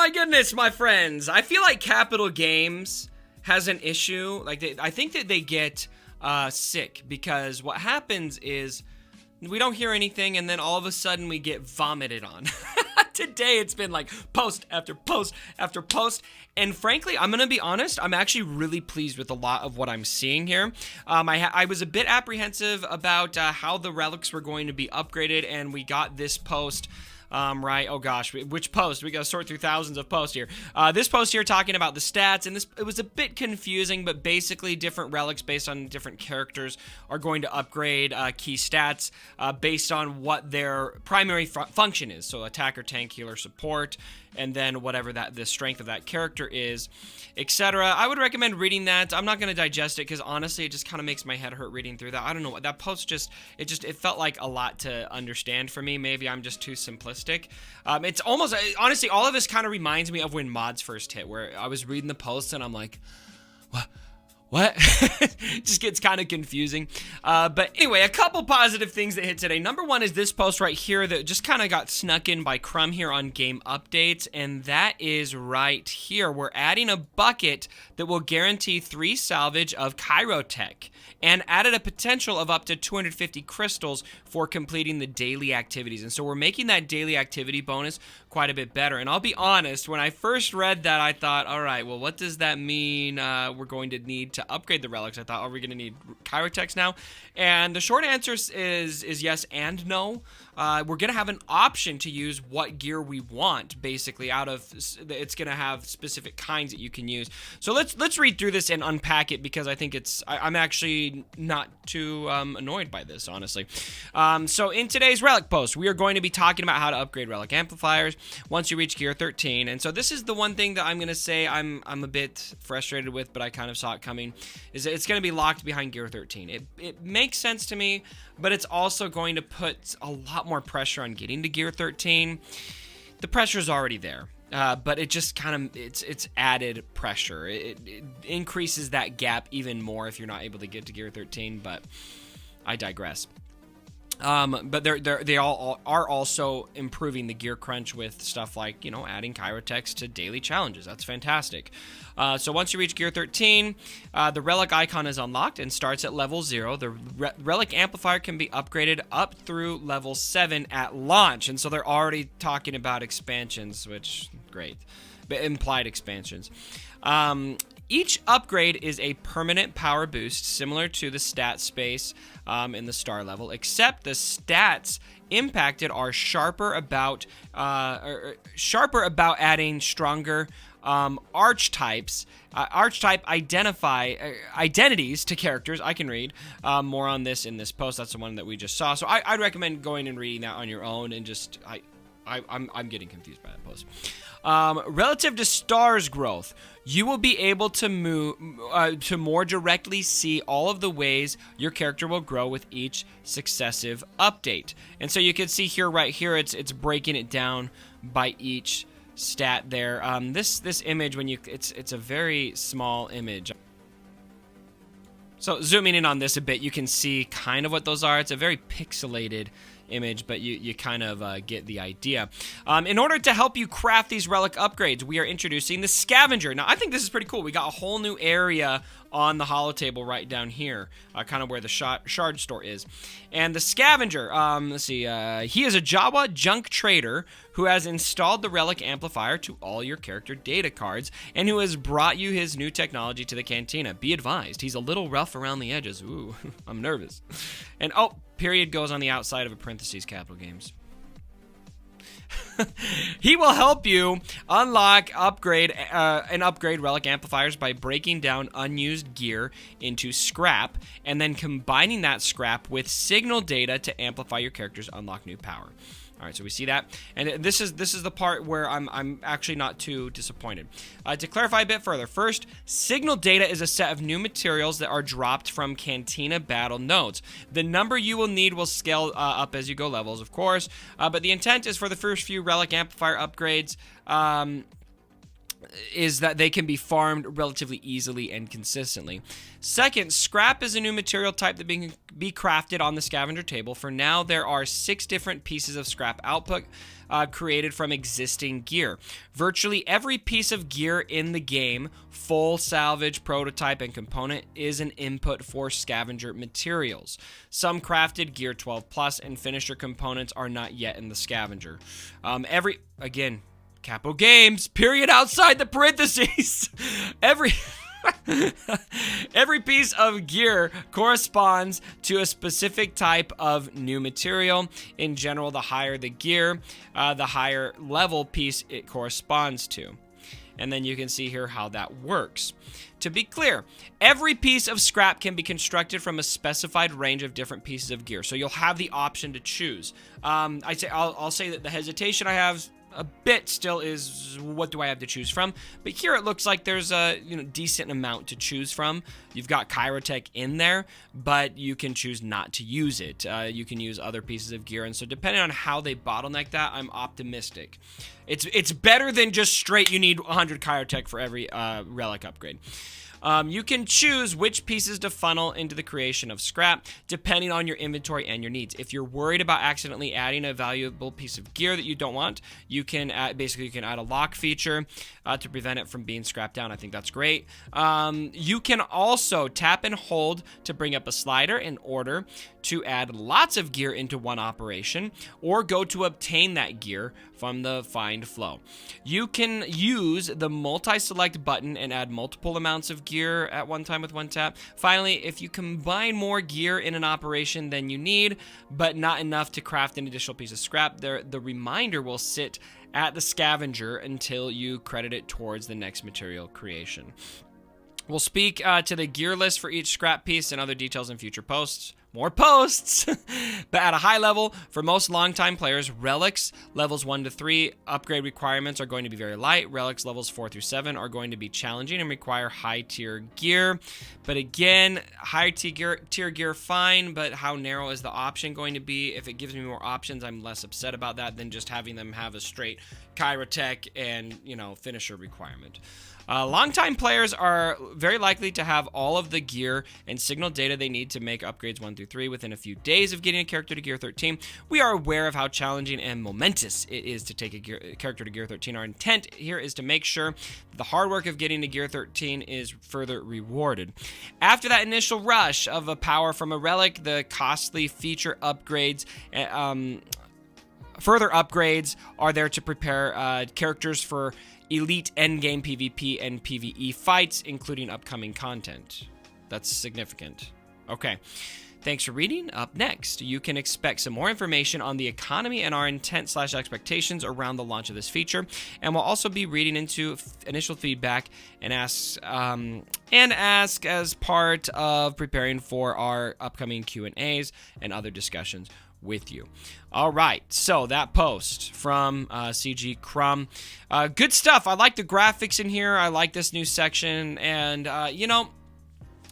my goodness, my friends. I feel like Capital Games has an issue. Like, I think that they get sick because what happens is we don't hear anything and then all of a sudden we get vomited on. Today it's been like post after post after post. And frankly, I'm going to be honest, I'm actually really pleased with a lot of what I'm seeing here. I was a bit apprehensive about how the relics were going to be upgraded, and we got this post. Right, oh gosh, which post? We gotta sort through thousands of posts here. This post here talking about the stats, and it was a bit confusing, but basically different relics based on different characters are going to upgrade key stats based on what their primary function is. So attacker, tank, healer, support, and then whatever the strength of that character is, etc. I would recommend reading that. I'm not going to digest it because honestly, it just kind of makes my head hurt reading through that. I don't know, that post it felt like a lot to understand for me. Maybe I'm just too simplistic. It's almost, honestly, all of this kind of reminds me of when mods first hit, where I was reading the post and I'm like, what? Just gets kind of confusing. But anyway, a couple positive things that hit today. Number one is this post right here that just kind of got snuck in by Crumb here on game updates. And that is right here. We're adding a bucket that will guarantee 3 salvage of Chirotech and added a potential of up to 250 crystals for completing the daily activities. And so we're making that daily activity bonus quite a bit better. And I'll be honest, when I first read that, I thought, all right, well, what does that mean? We're going to need to upgrade the relics. I thought, are we going to need Chirotechs now? And the short answer is yes and no. We're going to have an option to use what gear we want, basically, it's going to have specific kinds that you can use. So let's read through this and unpack it, because I think I'm actually not too annoyed by this, honestly. So in today's Relic post, we are going to be talking about how to upgrade Relic amplifiers once you reach gear 13. And so this is the one thing that I'm going to say I'm a bit frustrated with, but I kind of saw it coming, is that it's going to be locked behind gear 13. It makes sense to me, but it's also going to put a lot more pressure on getting to gear 13. The pressure's already there, but it just kind of, it's added pressure. It increases that gap even more if you're not able to get to gear 13, but I digress. But they all are also improving the gear crunch with stuff like, adding Chirotechs to daily challenges. That's fantastic. So once you reach gear 13, the Relic icon is unlocked and starts at level 0. The Relic amplifier can be upgraded up through level 7 at launch. And so they're already talking about expansions, which, great. But implied expansions. Each upgrade is a permanent power boost, similar to the stat space in the star level, except the stats impacted are sharper about adding stronger archetypes. Archetype identities to characters. I can read more on this in this post. That's the one that we just saw. So I'd recommend going and reading that on your own, and just I'm getting confused by that post. Relative to stars growth, you will be able to move to more directly see all of the ways your character will grow with each successive update. And so you can see here, right here, it's breaking it down by each stat there. This image, it's a very small image. So zooming in on this a bit, you can see kind of what those are. It's a very pixelated image, but you kind of get the idea. In order to help you craft these Relic upgrades, we are introducing the Scavenger. Now, I think this is pretty cool. We got a whole new area on the holo table right down here, kind of where the shard store is. And the Scavenger, let's see, he is a Jawa junk trader who has installed the Relic amplifier to all your character data cards and who has brought you his new technology to the cantina. Be advised, he's a little rough around the edges. Ooh, I'm nervous. And period goes on the outside of a parentheses, Capital Games. He will help you unlock, upgrade Relic amplifiers by breaking down unused gear into scrap and then combining that scrap with signal data to amplify your character's unlock new power. All right, so we see that, and this is the part where I'm actually not too disappointed. To clarify a bit further, first, signal data is a set of new materials that are dropped from Cantina battle nodes. The number you will need will scale up as you go levels, of course, but the intent is for the first few Relic amplifier upgrades. is that they can be farmed relatively easily and consistently. Second, scrap is a new material type that can be crafted on the scavenger table. For now, there are 6 different pieces of scrap output created from existing gear. Virtually every piece of gear in the game, full, salvage, prototype, and component, is an input for scavenger materials. Some crafted gear 12 plus and finisher components are not yet in the scavenger. Again, Capo Games, period outside the parentheses. Every piece of gear corresponds to a specific type of new material. In general, the higher the gear, the higher level piece it corresponds to. And then you can see here how that works. To be clear, every piece of scrap can be constructed from a specified range of different pieces of gear. So you'll have the option to choose. I'll say that the hesitation I have a bit still is, what do I have to choose from? But here it looks like there's a decent amount to choose from. You've got Kyrotech in there, but you can choose not to use it. You can use other pieces of gear, and so depending on how they bottleneck that, I'm optimistic. It's better than just straight you need 100 Kyrotech for every relic upgrade. You can choose which pieces to funnel into the creation of scrap, depending on your inventory and your needs. If you're worried about accidentally adding a valuable piece of gear that you don't want, you can add a lock feature to prevent it from being scrapped down. I think that's great. You can also tap and hold to bring up a slider in order to add lots of gear into one operation, or go to obtain that gear from the find flow. You can use the multi-select button and add multiple amounts of gear at one time with one tap. Finally, if you combine more gear in an operation than you need, but not enough to craft an additional piece of scrap, the reminder will sit at the scavenger until you credit it towards the next material creation. We'll speak to the gear list for each scrap piece and other details in future posts. More posts! But at a high level, for most longtime players, relics levels 1 to 3 upgrade requirements are going to be very light. Relics levels 4 through 7 are going to be challenging and require high tier gear. But again, high tier gear, fine, but how narrow is the option going to be? If it gives me more options, I'm less upset about that than just having them have a straight Kyrotech and, finisher requirement. Longtime players are very likely to have all of the gear and signal data they need to make upgrades 1 through 3 within a few days of getting a character to Gear 13. We are aware of how challenging and momentous it is to take a character to Gear 13. Our intent here is to make sure that the hard work of getting to Gear 13 is further rewarded. After that initial rush of a power from a relic, the costly feature upgrades further upgrades are there to prepare characters for elite endgame PvP and PvE fights, including upcoming content. That's significant. Okay. Thanks for reading. Up next, you can expect some more information on the economy and our intent/expectations around the launch of this feature, and we'll also be reading into initial feedback and ask as part of preparing for our upcoming Q&As and other discussions with you. All right, so that post from CG Crumb. Good stuff. I like the graphics in here. I like this new section, and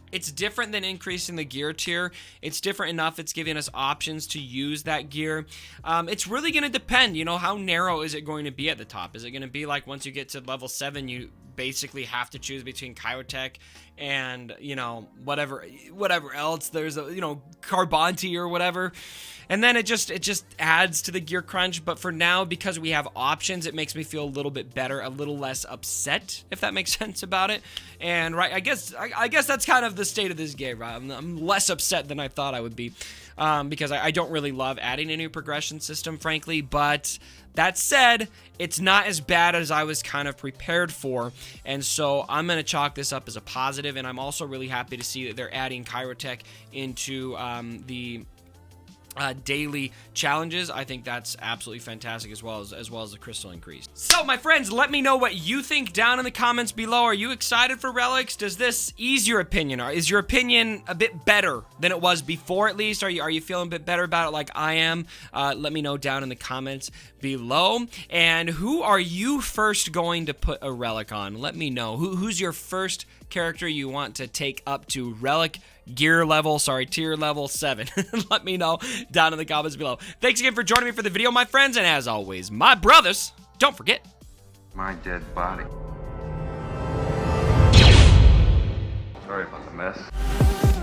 it's different than increasing the gear tier. It's different enough. It's giving us options to use that gear. It's really going to depend, how narrow is it going to be at the top? Is it going to be like once you get to level 7, you basically have to choose between Kyrotech and, whatever else. There's a, Carbonti or whatever. And then it just adds to the gear crunch. But for now, because we have options, it makes me feel a little bit better, a little less upset, if that makes sense about it. And right, I guess that's kind of the state of this game, right? I'm less upset than I thought I would be, because I don't really love adding a new progression system, frankly. But that said, it's not as bad as I was kind of prepared for, and so I'm going to chalk this up as a positive, and I'm also really happy to see that they're adding Kyrotech into the daily challenges. I think that's absolutely fantastic, as well as the crystal increase. So my friends, let me know what you think down in the comments below. Are you excited for relics? Does this ease your opinion? Or is your opinion a bit better than it was before, at least? Are you feeling a bit better about it like I am? Let me know down in the comments below. And who are you first going to put a relic on? Let me know. Who's your first character you want to take up to relic tier level 7? Let me know down in the comments below. Thanks again for joining me for the video, my friends, and as always, my brothers, don't forget my dead body. Sorry about the mess.